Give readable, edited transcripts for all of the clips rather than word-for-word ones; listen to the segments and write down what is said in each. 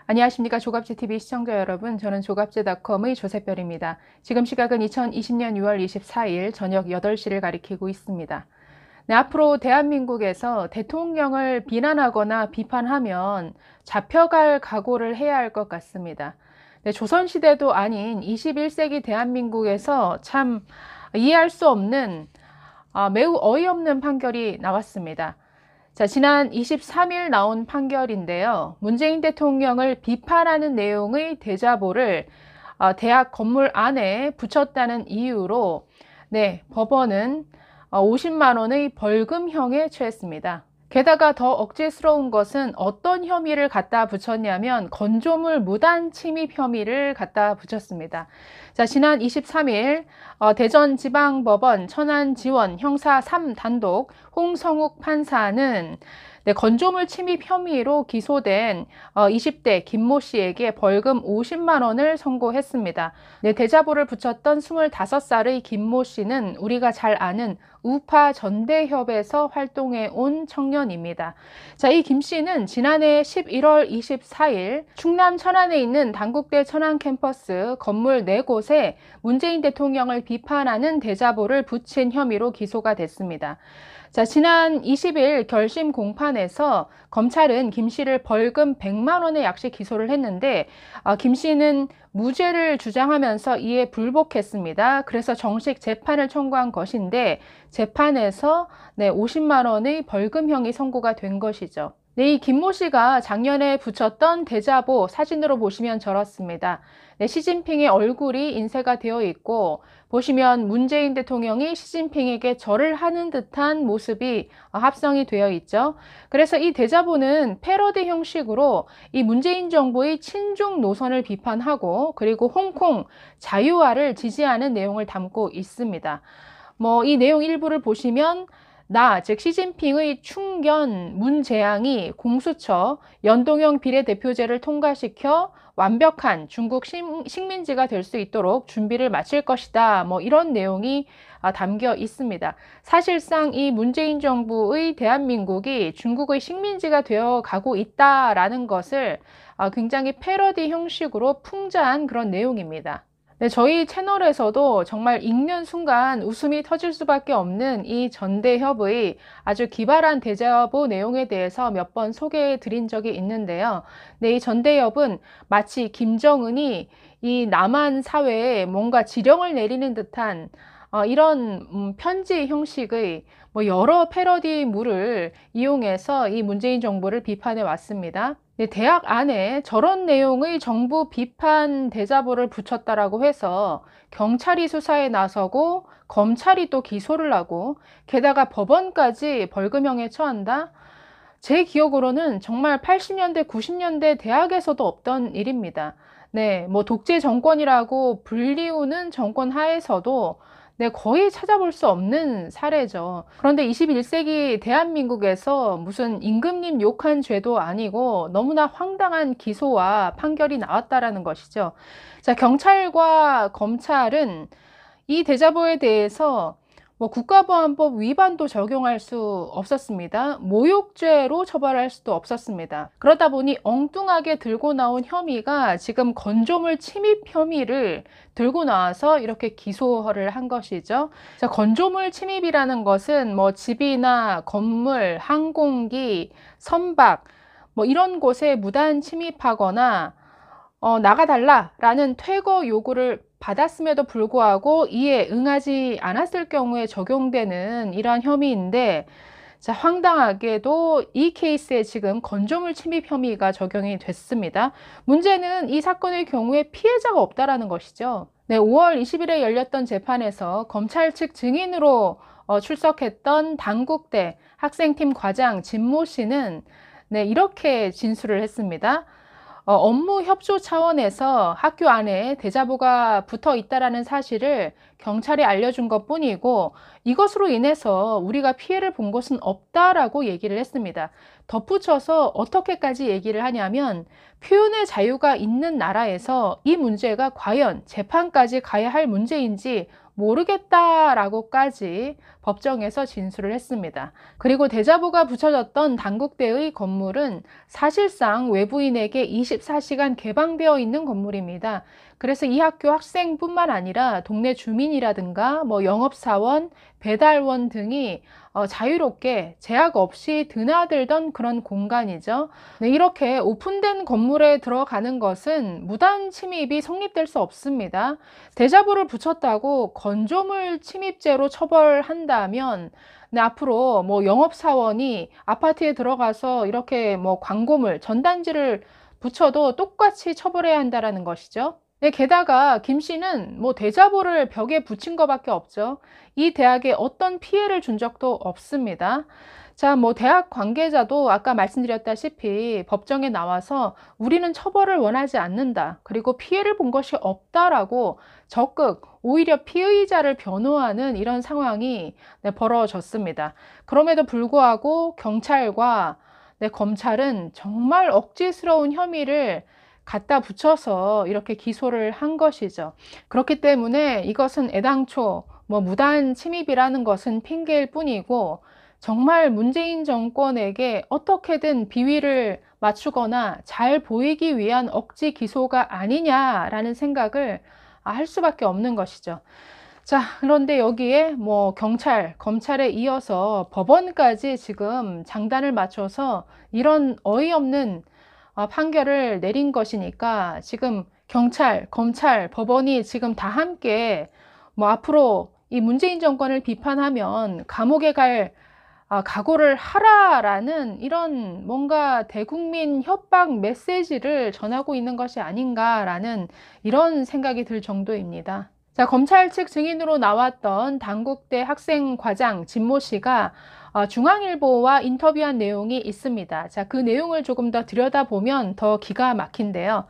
안녕하십니까. 조갑제TV 시청자 여러분. 저는 조갑제닷컴의 조셉별입니다. 지금 시각은 2020년 6월 24일 저녁 8시를 가리키고 있습니다. 네, 앞으로 대한민국에서 대통령을 비난하거나 비판하면 잡혀갈 각오를 해야 할 것 같습니다. 네, 조선시대도 아닌 21세기 대한민국에서 참 이해할 수 없는 매우 어이없는 판결이 나왔습니다. 자, 지난 23일 나온 판결인데요. 문재인 대통령을 비판하는 내용의 대자보를 대학 건물 안에 붙였다는 이유로 법원은 50만 원의 벌금형에 처했습니다. 게다가 더 억지스러운 것은 어떤 혐의를 갖다 붙였냐면 건조물 무단 침입 혐의를 갖다 붙였습니다. 자, 지난 23일 대전지방법원 천안지원 형사 3단독 홍성욱 판사는 건조물 침입 혐의로 기소된 20대 김모 씨에게 벌금 50만 원을 선고했습니다. 대자보를 붙였던 25살의 김모 씨는 우리가 잘 아는 우파 전대협에서 활동해 온 청년입니다. 자, 이 김 씨는 지난해 11월 24일 충남 천안에 있는 단국대 천안 캠퍼스 건물 4곳에 문재인 대통령을 비판하는 대자보를 붙인 혐의로 기소가 됐습니다. 자, 지난 20일 결심 공판에서 검찰은 김 씨를 벌금 100만 원의 약식 기소를 했는데 김 씨는 무죄를 주장하면서 이에 불복했습니다. 그래서 정식 재판을 청구한 것인데 재판에서 50만 원의 벌금형이 선고가 된 것이죠. 이 김모 씨가 작년에 붙였던 대자보 사진으로 보시면 저렇습니다. 시진핑의 얼굴이 인쇄가 되어 있고 보시면 문재인 대통령이 시진핑에게 절을 하는 듯한 모습이 합성이 되어 있죠. 그래서 이 대자보는 패러디 형식으로 이 문재인 정부의 친중 노선을 비판하고 그리고 홍콩 자유화를 지지하는 내용을 담고 있습니다. 이 내용 일부를 보시면 즉 시진핑의 충견 문재앙이 공수처 연동형 비례대표제를 통과시켜 완벽한 중국 식민지가 될 수 있도록 준비를 마칠 것이다. 이런 내용이 담겨 있습니다. 사실상 이 문재인 정부의 대한민국이 중국의 식민지가 되어 가고 있다라는 것을 굉장히 패러디 형식으로 풍자한 그런 내용입니다. 저희 채널에서도 정말 읽는 순간 웃음이 터질 수밖에 없는 이 전대협의 아주 기발한 대자보 내용에 대해서 몇 번 소개해 드린 적이 있는데요. 이 전대협은 마치 김정은이 이 남한 사회에 뭔가 지령을 내리는 듯한 이런 편지 형식의 여러 패러디물을 이용해서 이 문재인 정부를 비판해 왔습니다. 대학 안에 저런 내용의 정부 비판 대자보를 붙였다라고 해서 경찰이 수사에 나서고 검찰이 또 기소를 하고 게다가 법원까지 벌금형에 처한다? 제 기억으로는 정말 80년대, 90년대 대학에서도 없던 일입니다. 독재 정권이라고 불리우는 정권 하에서도 거의 찾아볼 수 없는 사례죠. 그런데 21세기 대한민국에서 무슨 임금님 욕한 죄도 아니고 너무나 황당한 기소와 판결이 나왔다라는 것이죠. 자, 경찰과 검찰은 이 대자보에 대해서 국가보안법 위반도 적용할 수 없었습니다. 모욕죄로 처벌할 수도 없었습니다. 그러다 보니 엉뚱하게 들고 나온 혐의가 지금 건조물 침입 혐의를 들고 나와서 이렇게 기소를 한 것이죠. 자, 건조물 침입이라는 것은 집이나 건물, 항공기, 선박 이런 곳에 무단 침입하거나 나가달라라는 퇴거 요구를 받았음에도 불구하고 이에 응하지 않았을 경우에 적용되는 이러한 혐의인데, 자, 황당하게도 이 케이스에 지금 건조물 침입 혐의가 적용이 됐습니다. 문제는 이 사건의 경우에 피해자가 없다라는 것이죠. 5월 20일에 열렸던 재판에서 검찰 측 증인으로 출석했던 단국대 학생팀 과장 진모 씨는 이렇게 진술을 했습니다. 업무 협조 차원에서 학교 안에 대자보가 붙어 있다라는 사실을 경찰에 알려준 것 뿐이고 이것으로 인해서 우리가 피해를 본 것은 없다라고 얘기를 했습니다. 덧붙여서 어떻게까지 얘기를 하냐면 표현의 자유가 있는 나라에서 이 문제가 과연 재판까지 가야 할 문제인지 모르겠다라고까지 법정에서 진술을 했습니다. 그리고 대자보가 붙여졌던 단국대의 건물은 사실상 외부인에게 24시간 개방되어 있는 건물입니다. 그래서 이 학교 학생뿐만 아니라 동네 주민이라든가 영업사원, 배달원 등이 자유롭게 제약 없이 드나들던 그런 공간이죠. 네, 이렇게 오픈된 건물에 들어가는 것은 무단 침입이 성립될 수 없습니다. 대자보를 붙였다고 건조물 침입죄로 처벌한다면 네, 앞으로 영업사원이 아파트에 들어가서 이렇게 광고물, 전단지를 붙여도 똑같이 처벌해야 한다는 것이죠. 네, 게다가 김 씨는 대자보를 벽에 붙인 것밖에 없죠. 이 대학에 어떤 피해를 준 적도 없습니다. 자, 대학 관계자도 아까 말씀드렸다시피 법정에 나와서 우리는 처벌을 원하지 않는다. 그리고 피해를 본 것이 없다라고 적극 오히려 피의자를 변호하는 이런 상황이 네, 벌어졌습니다. 그럼에도 불구하고 경찰과 네, 검찰은 정말 억지스러운 혐의를 갖다 붙여서 이렇게 기소를 한 것이죠. 그렇기 때문에 이것은 애당초 무단 침입이라는 것은 핑계일 뿐이고 정말 문재인 정권에게 어떻게든 비위를 맞추거나 잘 보이기 위한 억지 기소가 아니냐라는 생각을 할 수밖에 없는 것이죠. 자, 그런데 여기에 경찰, 검찰에 이어서 법원까지 지금 장단을 맞춰서 이런 어이없는 판결을 내린 것이니까 지금 경찰, 검찰, 법원이 지금 다 함께 앞으로 이 문재인 정권을 비판하면 감옥에 갈 각오를 하라라는 이런 뭔가 대국민 협박 메시지를 전하고 있는 것이 아닌가라는 이런 생각이 들 정도입니다. 자, 검찰 측 증인으로 나왔던 단국대 학생 과장 진모 씨가 중앙일보와 인터뷰한 내용이 있습니다. 자, 그 내용을 조금 더 들여다보면 더 기가 막힌데요.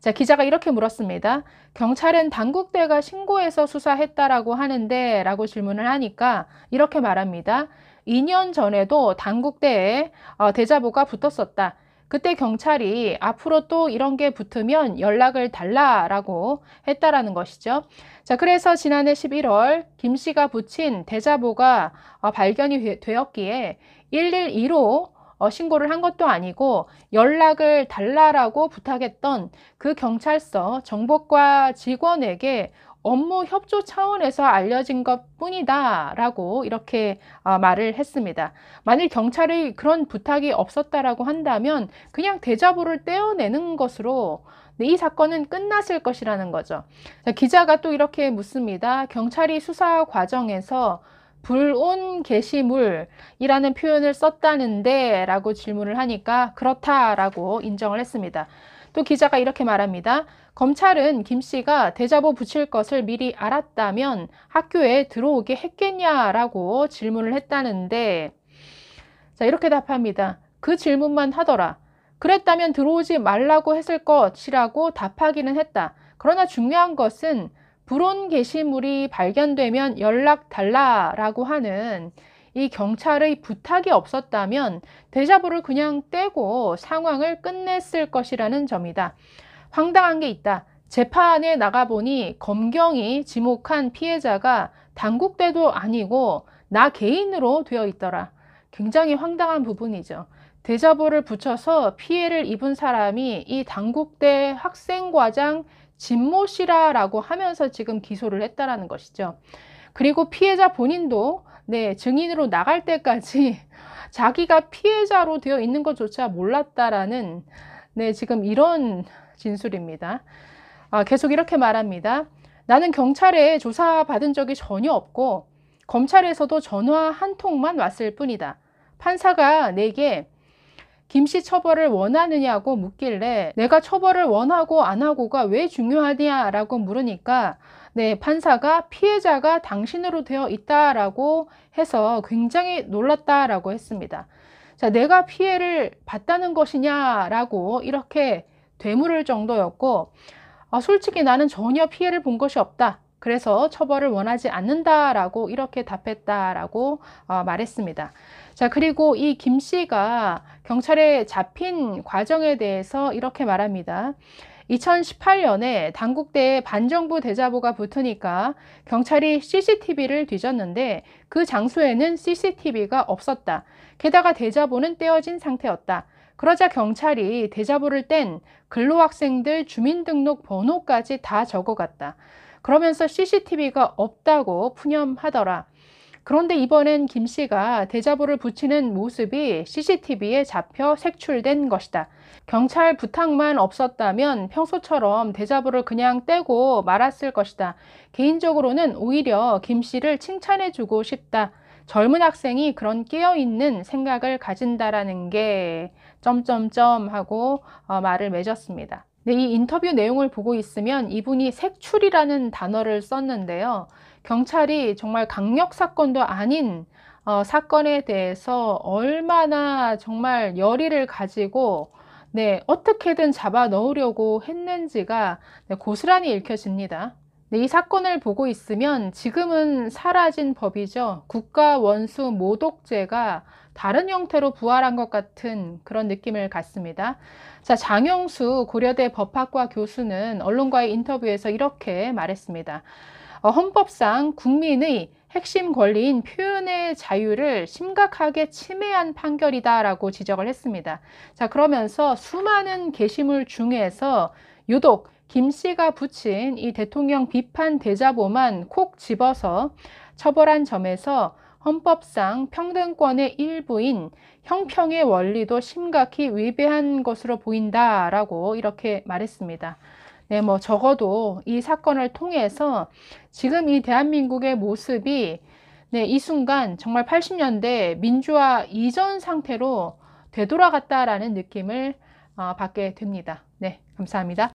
자, 기자가 이렇게 물었습니다. 경찰은 단국대가 신고해서 수사했다라고 하는데 라고 질문을 하니까 이렇게 말합니다. 2년 전에도 단국대에 대자보가 붙었었다. 그때 경찰이 앞으로 또 이런 게 붙으면 연락을 달라라고 했다라는 것이죠. 자, 그래서 지난해 11월 김 씨가 붙인 대자보가 발견이 되었기에 112로 신고를 한 것도 아니고 연락을 달라라고 부탁했던 그 경찰서 정보과 직원에게 업무 협조 차원에서 알려진 것 뿐이다 라고 이렇게 말을 했습니다. 만일 경찰이 그런 부탁이 없었다라고 한다면 그냥 대자보를 떼어내는 것으로 이 사건은 끝났을 것이라는 거죠. 자, 기자가 또 이렇게 묻습니다. 경찰이 수사 과정에서 불온 게시물이라는 표현을 썼다는데 라고 질문을 하니까 그렇다라고 인정을 했습니다. 또 기자가 이렇게 말합니다. 검찰은 김 씨가 대자보 붙일 것을 미리 알았다면 학교에 들어오게 했겠냐라고 질문을 했다는데 자, 이렇게 답합니다. 그 질문만 하더라. 그랬다면 들어오지 말라고 했을 것이라고 답하기는 했다. 그러나 중요한 것은 불온 게시물이 발견되면 연락 달라라고 하는 이 경찰의 부탁이 없었다면 대자보를 그냥 떼고 상황을 끝냈을 것이라는 점이다. 황당한 게 있다. 재판에 나가보니 검경이 지목한 피해자가 단국대도 아니고 나 개인으로 되어 있더라. 굉장히 황당한 부분이죠. 대자보를 붙여서 피해를 입은 사람이 이 단국대 학생과장 진모 씨라고 하면서 지금 기소를 했다라는 것이죠. 그리고 피해자 본인도 네, 증인으로 나갈 때까지 자기가 피해자로 되어 있는 것조차 몰랐다라는 네, 지금 이런 진술입니다. 계속 이렇게 말합니다. 나는 경찰에 조사받은 적이 전혀 없고 검찰에서도 전화 한 통만 왔을 뿐이다. 판사가 내게 김 씨 처벌을 원하느냐고 묻길래 내가 처벌을 원하고 안 하고가 왜 중요하냐라고 물으니까 네, 판사가 피해자가 당신으로 되어 있다라고 해서 굉장히 놀랐다라고 했습니다. 자, 내가 피해를 봤다는 것이냐라고 이렇게 되물을 정도였고 솔직히 나는 전혀 피해를 본 것이 없다. 그래서 처벌을 원하지 않는다라고 이렇게 답했다라고 말했습니다. 자, 그리고 이 김 씨가 경찰에 잡힌 과정에 대해서 이렇게 말합니다. 2018년에 당국대에 반정부 대자보가 붙으니까 경찰이 CCTV를 뒤졌는데 그 장소에는 CCTV가 없었다. 게다가 대자보는 떼어진 상태였다. 그러자 경찰이 대자보를 뗀 근로학생들 주민등록 번호까지 다 적어갔다. 그러면서 CCTV가 없다고 푸념하더라. 그런데 이번엔 김 씨가 대자보를 붙이는 모습이 CCTV에 잡혀 색출된 것이다. 경찰 부탁만 없었다면 평소처럼 대자보를 그냥 떼고 말았을 것이다. 개인적으로는 오히려 김 씨를 칭찬해주고 싶다. 젊은 학생이 그런 깨어있는 생각을 가진다라는 게 점점점 하고 말을 맺었습니다. 네, 이 인터뷰 내용을 보고 있으면 이분이 색출이라는 단어를 썼는데요. 경찰이 정말 강력 사건도 아닌 사건에 대해서 얼마나 정말 열의를 가지고 어떻게든 잡아 넣으려고 했는지가 고스란히 읽혀집니다. 이 사건을 보고 있으면 지금은 사라진 법이죠. 국가원수 모독죄가 다른 형태로 부활한 것 같은 그런 느낌을 갖습니다. 자, 장영수 고려대 법학과 교수는 언론과의 인터뷰에서 이렇게 말했습니다. 헌법상 국민의 핵심 권리인 표현의 자유를 심각하게 침해한 판결이다라고 지적을 했습니다. 자, 그러면서 수많은 게시물 중에서 유독 김 씨가 붙인 이 대통령 비판 대자보만 콕 집어서 처벌한 점에서 헌법상 평등권의 일부인 형평의 원리도 심각히 위배한 것으로 보인다라고 이렇게 말했습니다. 네, 뭐 적어도 이 사건을 통해서 지금 이 대한민국의 모습이 이 순간 정말 80년대 민주화 이전 상태로 되돌아갔다라는 느낌을 받게 됩니다. 네, 감사합니다.